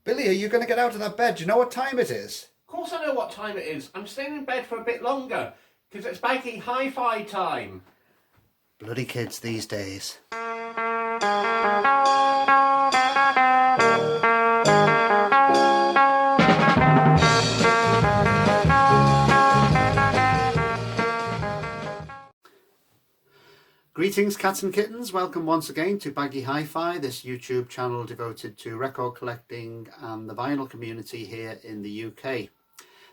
Billy, are you going to get out of that bed? Do you know what time it is? Of course I know what time it is. I'm staying in bed for a bit longer because it's Baggy hi-fi time. Bloody kids these days. Greetings cats and kittens, welcome once again to Baggy Hi-Fi, this YouTube channel devoted to record collecting and the vinyl community here in the UK.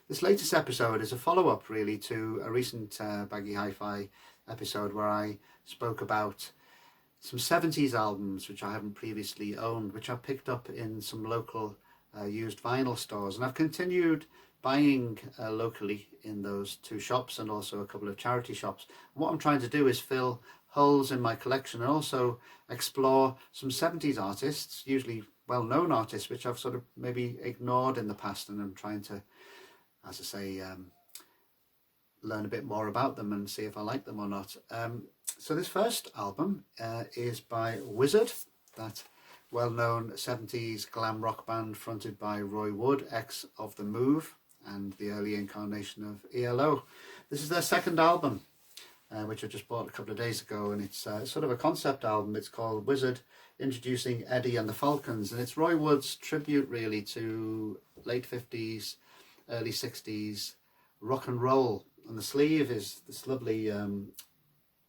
This latest episode is a follow-up really to a recent Baggy Hi-Fi episode where I spoke about some 70s albums which I haven't previously owned, which I picked up in some local used vinyl stores, and I've continued buying locally in those two shops and also a couple of charity shops. And what I'm trying to do is fill holes in my collection and also explore some 70s artists, usually well-known artists, which I've sort of maybe ignored in the past, and I'm trying to, as I say, learn a bit more about them and see if I like them or not. So this first album is by Wizzard, that well-known 70s glam rock band fronted by Roy Wood, ex of The Move and the early incarnation of ELO. This is their second album, which I just bought a couple of days ago, and it's sort of a concept album. It's called Wizzard Introducing Eddie and the Falcons, and it's Roy Wood's tribute really to late 50s, early 60s rock and roll. And the sleeve is this lovely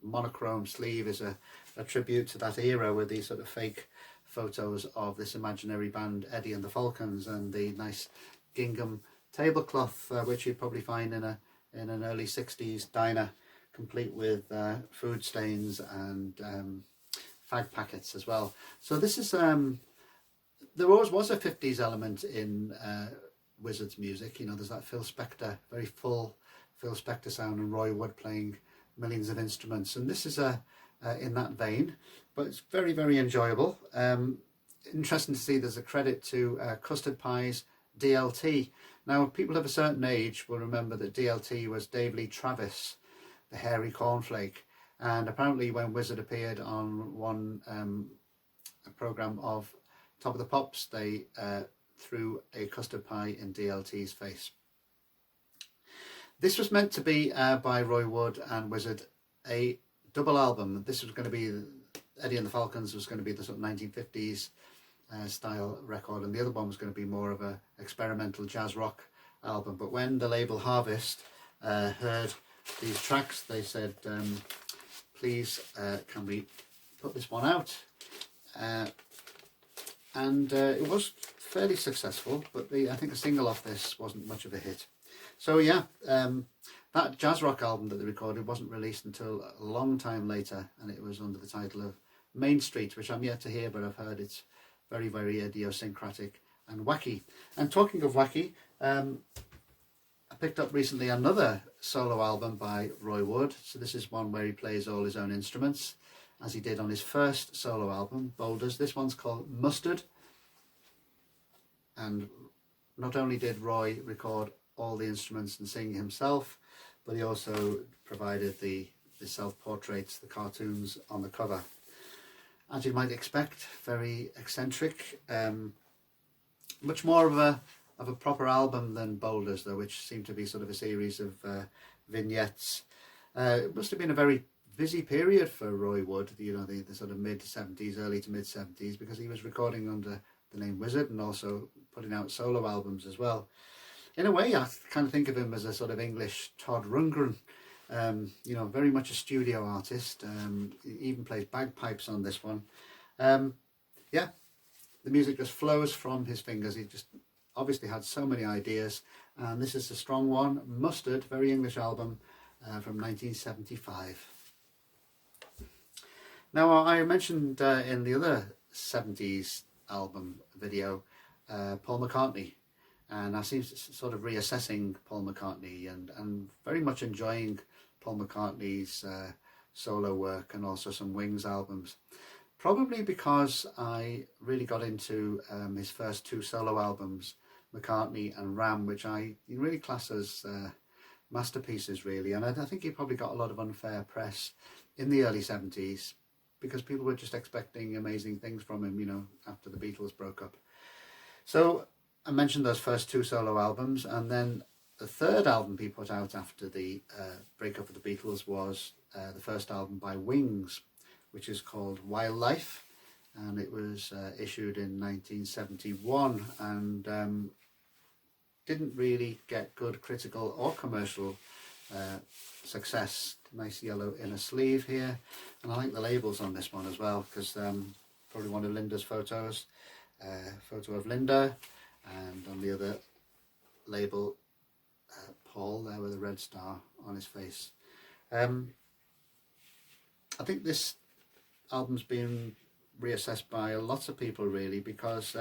monochrome sleeve, is a tribute to that era with these sort of fake photos of this imaginary band Eddie and the Falcons, and the nice gingham tablecloth which you'd probably find in an early 60s diner, complete with food stains and fag packets as well. So this is there always was a 50s element in Wizzard's music. You know, there's that Phil Spector, very full Phil Spector sound, and Roy Wood playing millions of instruments, and this is in that vein, but it's very, very enjoyable. Interesting to see there's a credit to Custard Pie's DLT. Now, people of a certain age will remember that DLT was Dave Lee Travis, the hairy cornflake, and apparently when Wizzard appeared on one a programme of Top of the Pops, they threw a custard pie in DLT's face. This was meant to be by Roy Wood and Wizzard a double album. This was going to be Eddie and the Falcons was going to be the sort of 1950s style record, and the other one was going to be more of a experimental jazz rock album. But when the label Harvest heard these tracks, they said, please can we put this one out, and it was fairly successful, but I think a single off this wasn't much of a hit. So yeah, that jazz rock album that they recorded wasn't released until a long time later, and it was under the title of Main Street, which I'm yet to hear, but I've heard it's very, very idiosyncratic and wacky. And talking of wacky, I picked up recently another solo album by Roy Wood. So this is one where he plays all his own instruments, as he did on his first solo album, Boulders. This one's called Mustard. And not only did Roy record all the instruments and sing himself, but he also provided the self-portraits, the cartoons on the cover. As you might expect, very eccentric, much more of a proper album than Boulders, though, which seemed to be sort of a series of vignettes. It must have been a very busy period for Roy Wood, you know, the sort of mid-70s, early to mid-70s, because he was recording under the name Wizzard and also putting out solo albums as well. In a way, I kind of think of him as a sort of English Todd Rundgren, you know, very much a studio artist. He even plays bagpipes on this one. Yeah, the music just flows from his fingers. He just obviously had so many ideas, and this is a strong one. Mustard, very English album from 1975. Now, I mentioned in the other 70s album video Paul McCartney, and I seem sort of reassessing Paul McCartney and very much enjoying Paul McCartney's solo work and also some Wings albums. Probably because I really got into his first two solo albums, McCartney and Ram, which I really class as masterpieces really, and I think he probably got a lot of unfair press in the early 70s because people were just expecting amazing things from him, you know, after the Beatles broke up. So I mentioned those first 2 solo albums, and then the third album he put out after the breakup of the Beatles was the first album by Wings, which is called Wildlife, and it was issued in 1971, and didn't really get good critical or commercial success. Nice yellow inner sleeve here, and I like the labels on this one as well, because probably one of Linda's photos, photo of Linda, and on the other label Paul there with a red star on his face. I think this album's been reassessed by lots of people really, because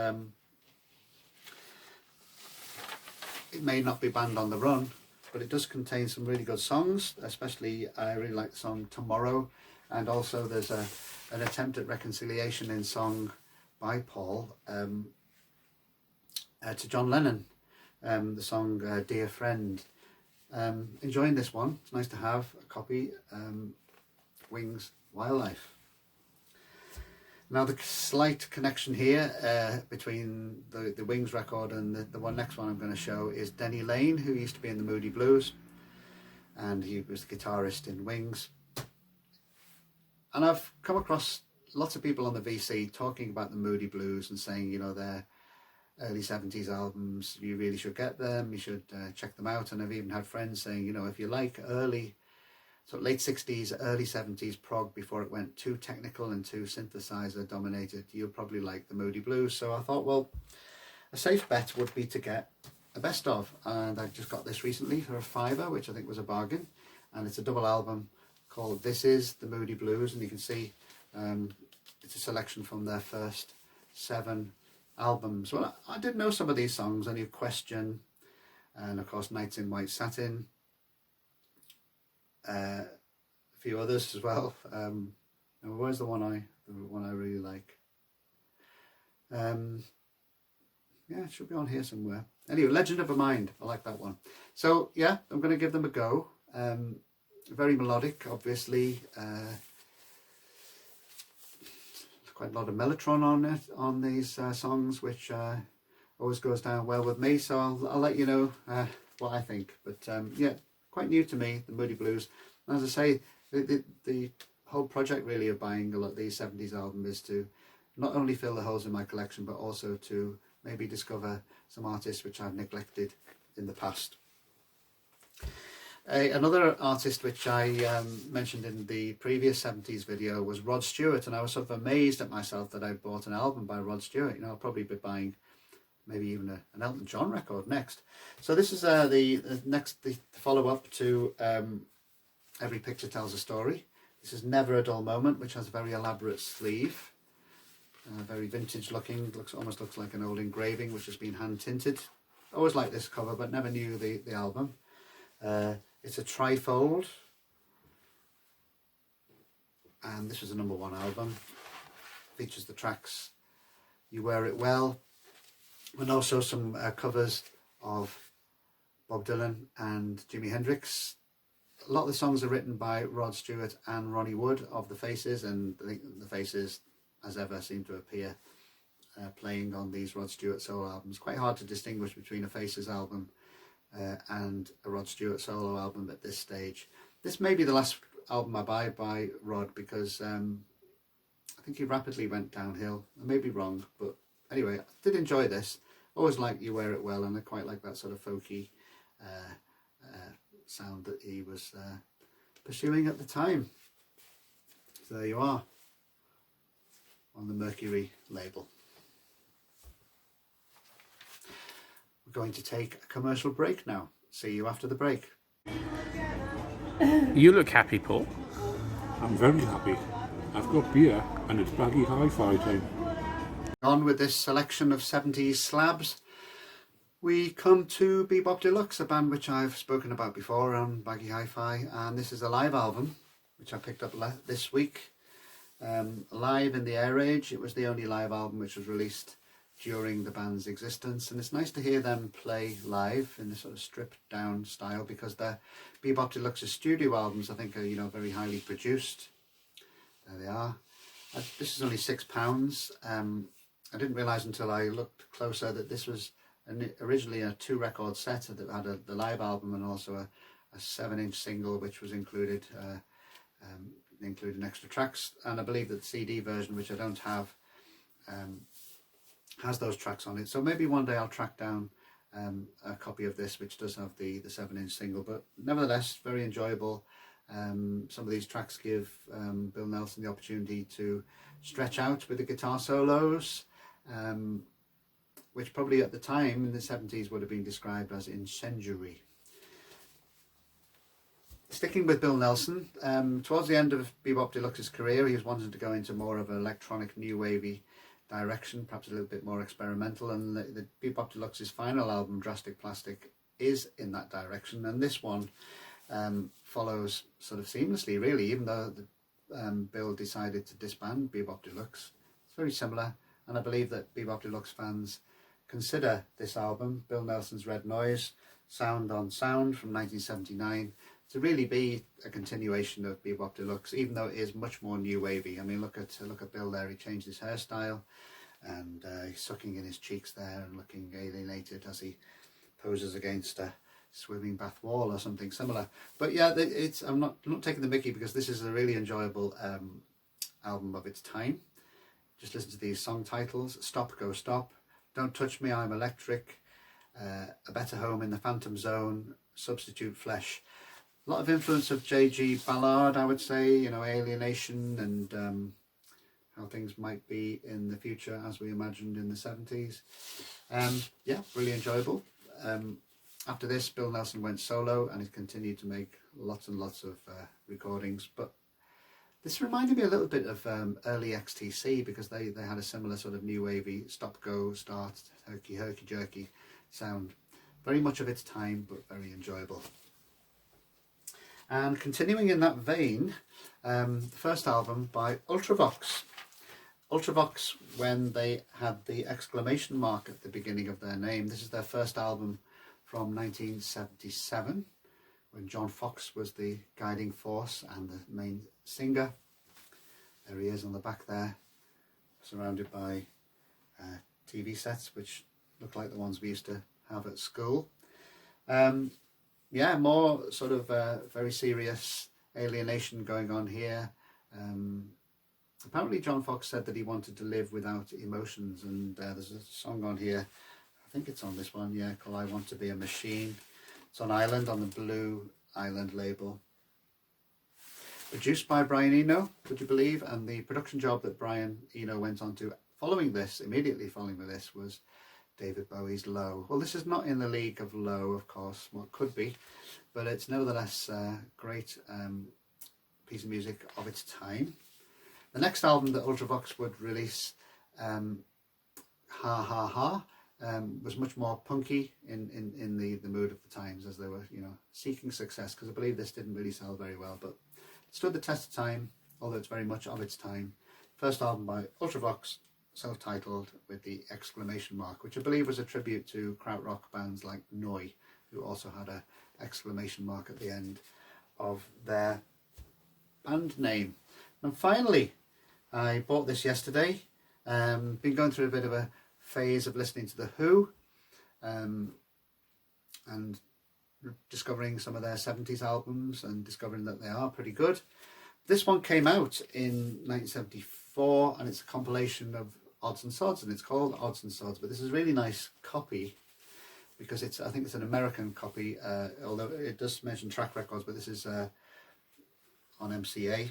it may not be banned on the run, but it does contain some really good songs. Especially I really like the song Tomorrow, and also there's an attempt at reconciliation in song by Paul to John Lennon, the song Dear Friend. Enjoying this one. It's nice to have a copy. Wings, Wildlife. Now the slight connection here between the Wings record and the next one I'm going to show is Denny Laine, who used to be in the Moody Blues, and he was the guitarist in Wings. And I've come across lots of people on the VC talking about the Moody Blues and saying, you know, their early 70s albums, you really should get them, you should check them out. And I've even had friends saying, you know, if you like early, so late 60s, early 70s prog before it went too technical and too synthesizer dominated, you'll probably like the Moody Blues. So I thought, well, a safe bet would be to get a best of, and I just got this recently for a £5, which I think was a bargain, and it's a double album called This Is the Moody Blues, and you can see it's a selection from their first 7 albums. Well, I did know some of these songs. I knew Question, and of course Nights in White Satin, a few others as well. Where's the one I really like? Yeah, it should be on here somewhere. Anyway, Legend of a Mind, I like that one. So yeah, I'm going to give them a go. Very melodic, obviously. Quite a lot of mellotron on these songs, which always goes down well with me. So I'll let you know what I think. But yeah, quite new to me, the Moody Blues. And as I say, the whole project really of buying a lot of these 70s albums is to not only fill the holes in my collection, but also to maybe discover some artists which I've neglected in the past. Another artist which I mentioned in the previous 70s video was Rod Stewart, and I was sort of amazed at myself that I bought an album by Rod Stewart. You know, I'll probably be buying maybe even an Elton John record next. So this is the follow-up to Every Picture Tells a Story. This is Never a Dull Moment, which has a very elaborate sleeve, very vintage looking, almost looks like an old engraving which has been hand tinted. Always liked this cover, but never knew the album. It's a trifold, and this was a #1 album. Features the tracks You Wear It Well, and also some covers of Bob Dylan and Jimi Hendrix. A lot of the songs are written by Rod Stewart and Ronnie Wood of the Faces, and I think the Faces, as ever, seem to appear playing on these Rod Stewart solo albums. Quite hard to distinguish between a Faces album and a Rod Stewart solo album at this stage. This may be the last album I buy by Rod, because I think he rapidly went downhill. I may be wrong, but anyway, I did enjoy this. Always like You Wear It Well, and I quite like that sort of folky sound that he was pursuing at the time. So there you are, on the Mercury label. We're going to take a commercial break now. See you after the break. You look happy, Paul. I'm very happy. I've got beer and it's Baggy Hi-Fi time. On with this selection of 70s slabs, we come to Bebop Deluxe, a band which I've spoken about before on Baggy Hi-Fi, and this is a live album which I picked up this week. Live in the Air Age. It was the only live album which was released during the band's existence, and it's nice to hear them play live in this sort of stripped down style, because their Bebop Deluxe's studio albums, I think, are, you know, very highly produced. There they are. This is only £6. I didn't realise until I looked closer that this was originally a 2-record set that had the live album and also a 7-inch single, which was included, including extra tracks. And I believe that the CD version, which I don't have, has those tracks on it. So maybe one day I'll track down a copy of this, which does have the 7-inch single. But nevertheless, very enjoyable. Some of these tracks give Bill Nelson the opportunity to stretch out with the guitar solos, which probably at the time in the 70s would have been described as incendiary. Sticking with Bill Nelson, towards the end of Bebop Deluxe's career, he was wanting to go into more of an electronic new wavy direction, perhaps a little bit more experimental, and the Bebop Deluxe's final album, Drastic Plastic, is in that direction, and this one follows sort of seamlessly, really, even though Bill decided to disband Bebop Deluxe. It's very similar, and I believe that Bebop Deluxe fans consider this album, Bill Nelson's Red Noise, Sound on Sound from 1979, to really be a continuation of Bebop Deluxe, even though it is much more new wavy. I mean, look at Bill there. He changed his hairstyle, and he's sucking in his cheeks there and looking alienated as he poses against a swimming bath wall or something similar. But yeah, I'm not taking the mickey, because this is a really enjoyable album of its time. Just listen to these song titles: Stop, Go, Stop, Don't Touch Me, I'm Electric, A Better Home in the Phantom Zone, Substitute Flesh. A lot of influence of J.G. Ballard, I would say, you know, alienation and how things might be in the future as we imagined in the 70s. Yeah, really enjoyable. After this, Bill Nelson went solo and he continued to make lots and lots of recordings. But this reminded me a little bit of early XTC, because they had a similar sort of new wavy stop, go, start, herky jerky sound. Very much of its time, but very enjoyable. And continuing in that vein, the first album by Ultravox. Ultravox, when they had the exclamation mark at the beginning of their name. This is their first album from 1977, when John Fox was the guiding force and the main singer. There he is on the back there, surrounded by TV sets, which look like the ones we used to have at school. Yeah, more sort of very serious alienation going on here. Apparently John Fox said that he wanted to live without emotions, and there's a song on here, I think it's on this one, yeah, called I Want to Be a Machine. It's on Island, on the Blue Island label. Produced by Brian Eno, would you believe? And the production job that Brian Eno went on to immediately following this, was David Bowie's Low. Well, this is not in the league of Low, of course, what could be, but it's nevertheless a great piece of music of its time. The next album that Ultravox would release, Ha Ha Ha, was much more punky in the mood of the times, as they were, you know, seeking success, because I believe this didn't really sell very well, but it stood the test of time, although it's very much of its time. First album by Ultravox, self-titled with the exclamation mark, which I believe was a tribute to krautrock bands like Noi, who also had a exclamation mark at the end of their band name. And finally, I bought this yesterday. Been going through a bit of a phase of listening to The Who, and discovering some of their 70s albums and discovering that they are pretty good. This one came out in 1974, and it's a compilation of odds and sods, and it's called Odds and Sods, but this is a really nice copy, because I think it's an American copy, although it does mention track records, but this is on MCA,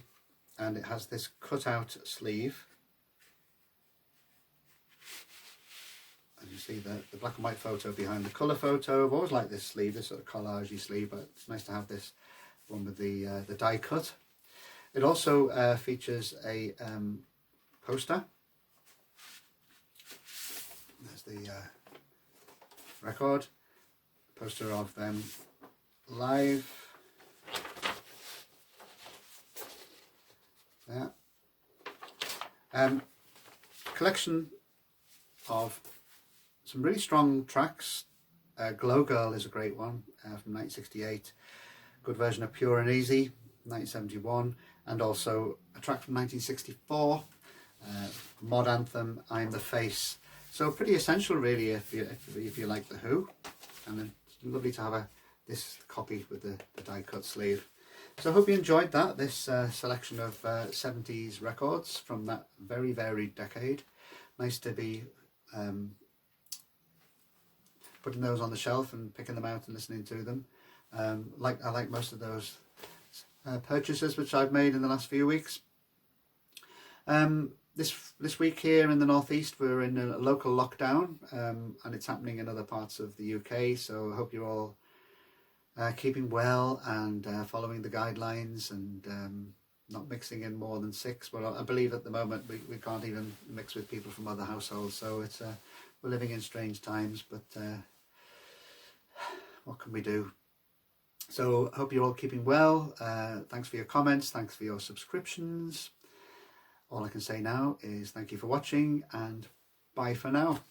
and it has this cut-out sleeve, and you see the black and white photo behind the colour photo. I've always liked this sleeve, this sort of collage-y sleeve, but it's nice to have this one with the die cut. It also features a poster. There's the record, poster of them live. Yeah. Collection of some really strong tracks. Glow Girl is a great one from 1968. Good version of Pure and Easy, 1971, and also a track from 1964. mod anthem, I'm the Face. So pretty essential really if you like The Who, and it's lovely to have this copy with the die cut sleeve. So I hope you enjoyed that, this selection of 70s records from that very varied decade. Nice to be putting those on the shelf and picking them out and listening to them. I like most of those purchases which I've made in the last few weeks. This week here in the northeast we're in a local lockdown, and it's happening in other parts of the UK, so I hope you're all keeping well and following the guidelines and not mixing in more than 6. Well, I believe at the moment we can't even mix with people from other households, so it's we're living in strange times, but what can we do? So I hope you're all keeping well. Thanks for your comments, thanks for your subscriptions. All I can say now is thank you for watching and bye for now.